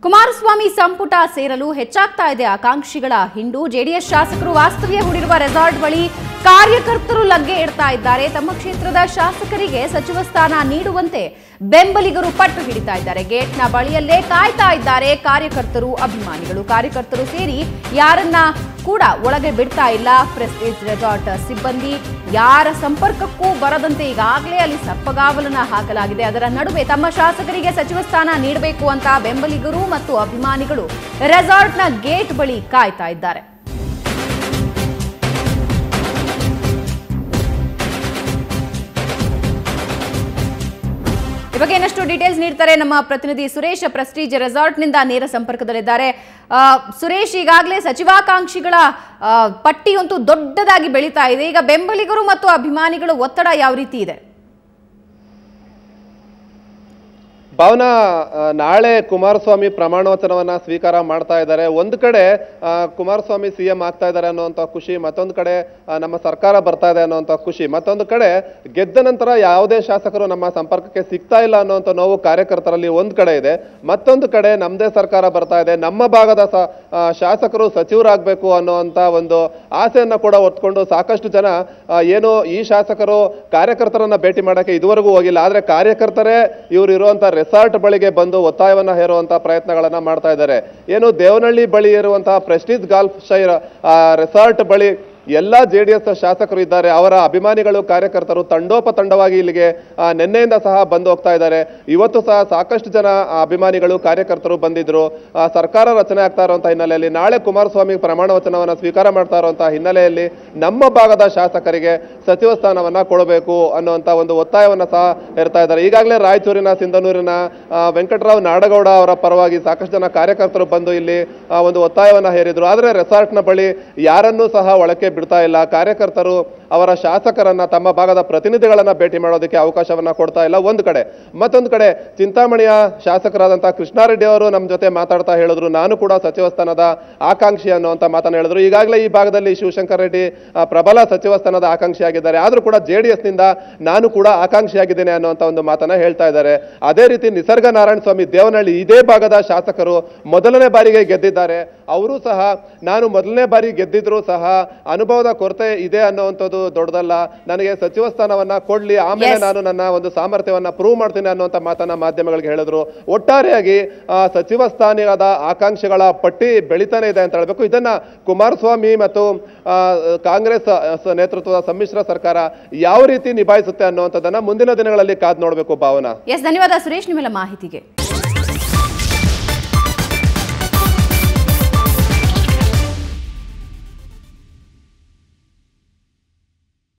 ಕುಮಾರಸ್ವಾಮಿ ಸಂಪುಟ ಸೇರಲು ಹೆಚ್ಚಾಗ್ತಾ ಇದೆ ಆಕಾಂಕ್ಷಿಗಳ ಹಿಂಡು. ಜೆಡಿಎಸ್ ಶಾಸಕರು ವಾಸ್ತವ್ಯ ಹೂಡಿರುವ ರೆಸಾರ್ಟ್ ಬಳಿ ಕಾರ್ಯಕರ್ತರು ಲಗ್ಗೆ ಇಡ್ತಾ ಇದ್ದಾರೆ. ತಮ್ಮ ಕ್ಷೇತ್ರದ ಶಾಸಕರಿಗೆ ಸಚಿವ ಸ್ಥಾನ ನೀಡುವಂತೆ ಬೆಂಬಲಿಗರು ಪಟ್ಟು ಹಿಡಿತಾ ಇದ್ದಾರೆ. ಗೇಟ್ನ ಬಳಿಯಲ್ಲೇ ಕಾಯ್ತಾ ಇದ್ದಾರೆ ಕಾರ್ಯಕರ್ತರು, ಅಭಿಮಾನಿಗಳು. ಕಾರ್ಯಕರ್ತರು ಸೇರಿ ಯಾರನ್ನ ಕೂಡ ಒಳಗೆ ಬಿಡ್ತಾ ಇಲ್ಲ. ಪ್ರೆಸ್ಟೀಜ್ ರೆಸಾರ್ಟ್ ಸಿಬ್ಬಂದಿ ಯಾರ ಸಂಪರ್ಕಕ್ಕೂ ಬರದಂತೆ ಈಗಾಗಲೇ ಅಲ್ಲಿ ಸಪ್ಪಗಾವಲನ್ನ ಹಾಕಲಾಗಿದೆ. ಅದರ ನಡುವೆ ತಮ್ಮ ಶಾಸಕರಿಗೆ ಸಚಿವ ಸ್ಥಾನ ನೀಡಬೇಕು ಅಂತ ಬೆಂಬಲಿಗರು ಮತ್ತು ಅಭಿಮಾನಿಗಳು ರೆಸಾರ್ಟ್ನ ಗೇಟ್ ಬಳಿ ಕಾಯ್ತಾ ಇದ್ದಾರೆ. ಈ ಬಗ್ಗೆ ಇನ್ನಷ್ಟು ಡೀಟೇಲ್ಸ್ ನೀಡ್ತಾರೆ ನಮ್ಮ ಪ್ರತಿನಿಧಿ ಸುರೇಶ್. ಪ್ರೆಸ್ಟೀಜ್ ರೆಸಾರ್ಟ್ನಿಂದ ನೇರ ಸಂಪರ್ಕದಲ್ಲಿದ್ದಾರೆ. ಸುರೇಶ್, ಈಗಾಗಲೇ ಸಚಿವಾಕಾಂಕ್ಷಿಗಳ ಪಟ್ಟಿಯಂತೂ ದೊಡ್ಡದಾಗಿ ಬೆಳೀತಾ ಇದೆ. ಈಗ ಬೆಂಬಲಿಗರು ಮತ್ತು ಅಭಿಮಾನಿಗಳು ಒತ್ತಡ ಯಾವ ರೀತಿ ಇದೆ? ಭಾವನಾ, ನಾಳೆ ಕುಮಾರಸ್ವಾಮಿ ಪ್ರಮಾಣ ವಚನವನ್ನ ಸ್ವೀಕಾರ ಮಾಡ್ತಾ ಇದ್ದಾರೆ. ಒಂದು ಕಡೆ ಕುಮಾರಸ್ವಾಮಿ ಸಿಎಂ ಆಗ್ತಾ ಇದ್ದಾರೆ ಅನ್ನುವಂಥ ಖುಷಿ, ಮತ್ತೊಂದು ಕಡೆ ನಮ್ಮ ಸರ್ಕಾರ ಬರ್ತಾ ಇದೆ ಅನ್ನುವಂಥ ಖುಷಿ, ಮತ್ತೊಂದು ಕಡೆ ಗೆದ್ದ ನಂತರ ಯಾವುದೇ ಶಾಸಕರು ನಮ್ಮ ಸಂಪರ್ಕಕ್ಕೆ ಸಿಗ್ತಾ ಇಲ್ಲ ಅನ್ನುವಂಥ ನೋವು ಕಾರ್ಯಕರ್ತರಲ್ಲಿ ಒಂದು ಕಡೆ ಇದೆ. ಮತ್ತೊಂದು ಕಡೆ ನಮ್ಮದೇ ಸರ್ಕಾರ ಬರ್ತಾ ಇದೆ, ನಮ್ಮ ಭಾಗದ ಶಾಸಕರು ಸಚಿವರಾಗಬೇಕು ಅನ್ನುವಂಥ ಒಂದು ಆಸೆಯನ್ನ ಕೂಡ ಹೊತ್ಕೊಂಡು ಸಾಕಷ್ಟು ಜನ ಏನು ಈ ಶಾಸಕರು ಕಾರ್ಯಕರ್ತರನ್ನ ಭೇಟಿ ಮಾಡೋಕ್ಕೆ ಇದುವರೆಗೂ ಹೋಗಿಲ್ಲ. ಆದ್ರೆ ಕಾರ್ಯಕರ್ತರೇ ಇವರು ಇರುವಂತ ರೆಸಾರ್ಟ್ ಬಳಿಗೆ ಬಂದು ಒತ್ತಾಯವನ್ನ ಹೇರುವಂತಹ ಪ್ರಯತ್ನಗಳನ್ನ ಮಾಡ್ತಾ ಇದ್ದಾರೆ. ಏನು ದೇವನಹಳ್ಳಿ ಬಳಿ ಇರುವಂತಹ ಪ್ರೆಸ್ಟೀಜ್ ಗಾಲ್ಫ್ ಶೈರ್ ರೆಸಾರ್ಟ್ ಬಳಿ ಎಲ್ಲ ಜೆಡಿಎಸ್ ಶಾಸಕರು ಇದ್ದಾರೆ. ಅವರ ಅಭಿಮಾನಿಗಳು, ಕಾರ್ಯಕರ್ತರು ತಂಡೋಪತಂಡವಾಗಿ ಇಲ್ಲಿಗೆ ನಿನ್ನೆಯಿಂದ ಸಹ ಬಂದು ಹೋಗ್ತಾ ಇದ್ದಾರೆ. ಇವತ್ತು ಸಹ ಸಾಕಷ್ಟು ಜನ ಅಭಿಮಾನಿಗಳು, ಕಾರ್ಯಕರ್ತರು ಬಂದಿದ್ರು. ಸರ್ಕಾರ ರಚನೆ ಆಗ್ತಾ ಇರುವಂತಹ ಹಿನ್ನೆಲೆಯಲ್ಲಿ, ನಾಳೆ ಕುಮಾರಸ್ವಾಮಿ ಪ್ರಮಾಣ ವಚನವನ್ನ ಸ್ವೀಕಾರ ಮಾಡ್ತಾ ಇರುವಂತಹ ಹಿನ್ನೆಲೆಯಲ್ಲಿ ನಮ್ಮ ಭಾಗದ ಶಾಸಕರಿಗೆ ಸಚಿವ ಸ್ಥಾನವನ್ನ ಕೊಡಬೇಕು ಅನ್ನುವಂತ ಒಂದು ಒತ್ತಾಯವನ್ನ ಸಹ ಹೇರ್ತಾ ಇದ್ದಾರೆ. ಈಗಾಗಲೇ ರಾಯಚೂರಿನ ಸಿಂಧನೂರಿನ ವೆಂಕಟರಾವ್ ನಾಡಗೌಡ ಅವರ ಪರವಾಗಿ ಸಾಕಷ್ಟು ಜನ ಕಾರ್ಯಕರ್ತರು ಬಂದು ಇಲ್ಲಿ ಒಂದು ಒತ್ತಾಯವನ್ನ ಹೇರಿದ್ರು. ಆದ್ರೆ ರೆಸಾರ್ಟ್ನ ಬಳಿ ಯಾರನ್ನೂ ಸಹ ಒಳಕ್ಕೆ ಬಿಡ್ತಾ ಇಲ್ಲ. ಕಾರ್ಯಕರ್ತರು ಅವರ ಶಾಸಕರನ್ನ, ತಮ್ಮ ಭಾಗದ ಪ್ರತಿನಿಧಿಗಳನ್ನ ಭೇಟಿ ಮಾಡೋದಕ್ಕೆ ಅವಕಾಶವನ್ನ ಕೊಡ್ತಾ ಇಲ್ಲ ಒಂದು ಕಡೆ. ಮತ್ತೊಂದು ಕಡೆ ಚಿಂತಾಮಣಿಯ ಶಾಸಕರಾದಂತಹ ಕೃಷ್ಣಾರೆಡ್ಡಿ ಅವರು ನಮ್ಮ ಜೊತೆ ಮಾತಾಡ್ತಾ ಹೇಳಿದ್ರು, ನಾನು ಕೂಡ ಸಚಿವ ಸ್ಥಾನದ ಆಕಾಂಕ್ಷಿ ಅನ್ನುವಂತ ಮಾತನ್ನ ಹೇಳಿದ್ರು. ಈಗಾಗಲೇ ಈ ಭಾಗದಲ್ಲಿ ಶಿವಶಂಕರ್ ರೆಡ್ಡಿ ಪ್ರಬಲ ಸಚಿವ ಸ್ಥಾನದ ಆಕಾಂಕ್ಷಿಯಾಗಿದ್ದಾರೆ. ಆದ್ರೂ ಕೂಡ ಜೆಡಿಎಸ್ ನಿಂದ ನಾನು ಕೂಡ ಆಕಾಂಕ್ಷಿಯಾಗಿದ್ದೇನೆ ಅನ್ನುವಂತ ಒಂದು ಮಾತನ್ನ ಹೇಳ್ತಾ ಇದ್ದಾರೆ. ಅದೇ ರೀತಿ ನಿಸರ್ಗ ನಾರಾಯಣ ಸ್ವಾಮಿ ದೇವನಹಳ್ಳಿ ಇದೇ ಭಾಗದ ಶಾಸಕರು ಮೊದಲನೇ ಬಾರಿಗೆ ಗೆದ್ದಿದ್ದಾರೆ. ಅವರು ಸಹ ನಾನು ಮೊದಲನೇ ಬಾರಿ ಗೆದ್ದಿದ್ರು ಸಹ ಅನುಭವದ ಕೊರತೆ ಇದೆ ಅನ್ನುವಂಥದ್ದು ದೊಡ್ಡದಲ್ಲ, ನನಗೆ ಸಚಿವ ಸ್ಥಾನವನ್ನ ಕೊಡ್ಲಿ, ಆಮೇಲೆ ನಾನು ನನ್ನ ಒಂದು ಸಾಮರ್ಥ್ಯವನ್ನ ಪ್ರೂವ್ ಮಾಡ್ತೀನಿ ಅನ್ನುವಂಥ ಮಾತನ್ನ ಮಾಧ್ಯಮಗಳಿಗೆ ಹೇಳಿದ್ರು. ಒಟ್ಟಾರೆಯಾಗಿ ಸಚಿವ ಸ್ಥಾನದ ಆಕಾಂಕ್ಷಿಗಳ ಪಟ್ಟಿ ಬೆಳಿತಾನೆ ಇದೆ ಅಂತ ಹೇಳ್ಬೇಕು. ಇದನ್ನ ಕುಮಾರಸ್ವಾಮಿ ಮತ್ತು ಕಾಂಗ್ರೆಸ್ ನೇತೃತ್ವದ ಸಮ್ಮಿಶ್ರ ಸರ್ಕಾರ ಯಾವ ರೀತಿ ನಿಭಾಯಿಸುತ್ತೆ ಅನ್ನುವಂಥದ್ದನ್ನ ಮುಂದಿನ ದಿನಗಳಲ್ಲಿ ಕಾದು ನೋಡಬೇಕು. ಭಾವನಾ, ಧನ್ಯವಾದ ಸುರೇಶ್ ನಿಮ್ಮೆಲ್ಲ ಮಾಹಿತಿಗೆ.